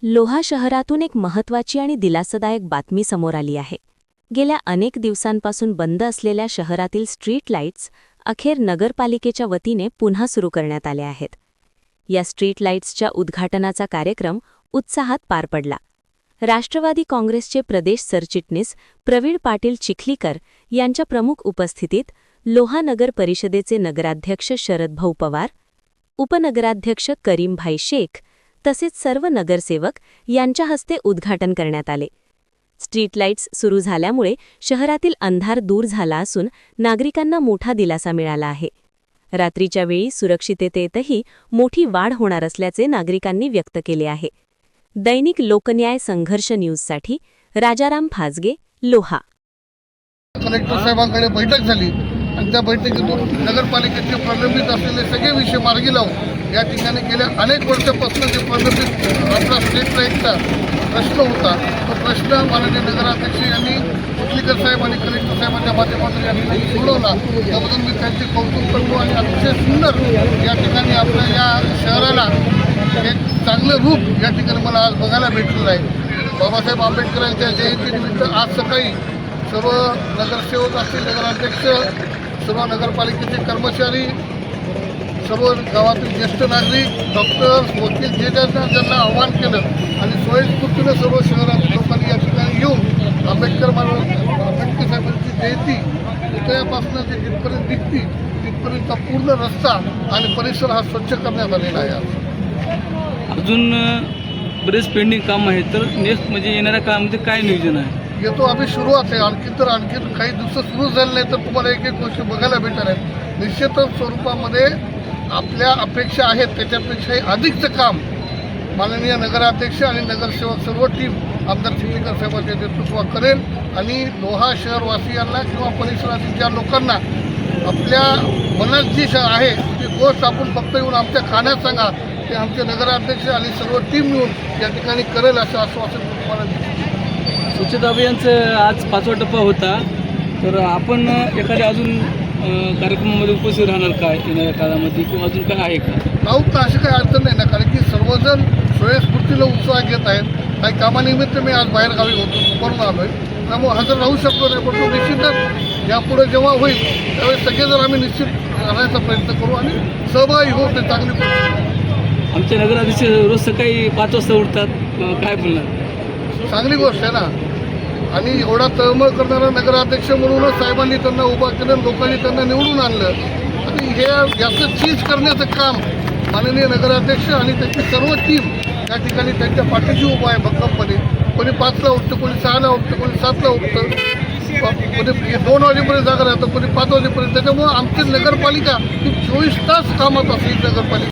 लोहा शहरातून एक महत्त्वाची आणि दिलासादायक बातमी समोर आली आहे. गेल्या अनेक दिवसांपासून बंद असलेल्या शहरातील स्ट्रीट लाईट्स अखेर नगरपालिकेच्या वतीने पुन्हा सुरू करण्यात आल्या आहेत. या स्ट्रीट लाईट्सच्या उद्घाटनाचा कार्यक्रम उत्साहात पार पडला. राष्ट्रवादी काँग्रेसचे प्रदेश सरचिटणीस प्रवीण पाटील चिखलीकर यांच्या प्रमुख उपस्थितीत लोहा नगर परिषदेचे नगराध्यक्ष शरद भाऊ पवार, उपनगराध्यक्ष करीमभाई शेख तसेच सर्व नगरसेवक यांच्या हस्ते उद्घाटन करण्यात आले. स्ट्रीट लाईट्स सुरू झाल्यामुळे शहरातील अंधार दूर झाला असून नागरिकांना मोठा दिलासा मिळाला आहे. रात्रीच्या वेळी सुरक्षिततेतही मोठी वाढ होणार असल्याचे नागरिकांनी व्यक्त केले आहे. दैनिक लोकन्याय संघर्ष न्यूजसाठी राजाराम फाजगे, लोहा. कलेक्टर साहेबांकडे बैठक झाली आणि त्या बैठकीतून नगरपालिकेचे प्रलंबित असलेले सगळे विषय मार्गी लावून या ठिकाणी गेल्या अनेक वर्षापासून जे प्रलंबित आपला स्ट्रीट लाईटचा प्रश्न होता तो प्रश्न माननीय नगराध्यक्ष यांनी चिखलीकर साहेब आणि कलेक्टर साहेबांच्या माध्यमातून या ठिकाणी सोडवला. त्याबद्दल मी त्यांचे कौतुक करतो आणि अतिशय सुंदर या ठिकाणी आपल्या या शहराला एक चांगलं रूप या ठिकाणी मला आज बघायला भेटलेलं आहे. बाबासाहेब आंबेडकरांच्या जयंतीनिमित्त आज सकाळी सर्व नगरसेवक असतील, नगराध्यक्ष, सर्व नगरपालिकेचे कर्मचारी, सर्व गावातील ज्येष्ठ नागरिक, डॉक्टर्स, वकील जे ज्यांना आव्हान केलं आणि स्वयंस्फूर्तीनं सर्व शहरातील लोकांनी या ठिकाणी येऊन आंबेडकर साहेबांची जयंती उदयापासून ते जिथपर्यंत दिसती तिथपर्यंतचा पूर्ण रस्ता आणि परिसर हा स्वच्छ करण्यात आलेला आहे. अजून बरेच पेंडिंग काम आहे, तर नेक्स्ट म्हणजे येणाऱ्या काळामध्ये काय नियोजन आहे? येतो आम्ही सुरुवात आहे. आणखी काही दिवस सुरू झाले नाही तर तुम्हाला एक एक गोष्टी बघायला भेटणार आहेत. निश्चितच स्वरूपामध्ये आपल्या अपेक्षा आहेत त्याच्यापेक्षाही अधिकचं काम माननीय नगराध्यक्ष आणि नगरसेवक सर्व टीम आमदार चिखलीकर साहेबांच्या नेतृत्वात करेल आणि लोहा शहरवासियांना किंवा परिसरातील ज्या लोकांना आपल्या मनात जी आहे ती गोष्ट आपण फक्त येऊन आमच्या कानात सांगा, ते आमचे नगराध्यक्ष आणि सर्व टीम मिळून या ठिकाणी करेल असं आश्वासन तुम्हाला दिलं. स्वच्छता अभियानचं आज 5वा टप्पा होता, तर आपण एखाद्या अजून कार्यक्रमामध्ये उपस्थित राहणार काय येणाऱ्या काळामध्ये किंवा अजून काय आहे का? तर अशी काही अडचण नाही ना, कारण की सर्वजण स्वयंस्फूर्तीला उत्साह घेत आहेत. काही कामानिमित्त मी आज बाहेरगावी होतो, दुपारून आलो आहे, त्यामुळे हजर राहू शकतो नाही, पण तो निश्चितच यापुढे जेव्हा होईल त्यावेळेस सगळेजण आम्ही निश्चित राहण्याचा प्रयत्न करू आणि सहभागी होऊ. ते चांगली गोष्ट. आमच्या नगराध्यक्ष रोज सकाळी 5 वाजता उठतात, काय बोलणार? चांगली गोष्ट आहे ना. आणि एवढा तळमळ करणारा नगराध्यक्ष म्हणूनच साहेबांनी त्यांना उभा केलं, लोकांनी त्यांना निवडून आणलं. आणि हे याचं चीज करण्याचं काम माननीय नगराध्यक्ष आणि त्यांची सर्व टीम या ठिकाणी त्यांच्या पाठीशी उभा आहे भक्कमपणे. कोणी 5ला उठतं, कोणी 6ला उठतं, कोणी 7ला उठतं, कोणी 2 वाजेपर्यंत जागा राहतं, कोणी 5 वाजेपर्यंत. त्याच्यामुळं आमची नगरपालिका ही 24 तास कामात असली नगरपालिका.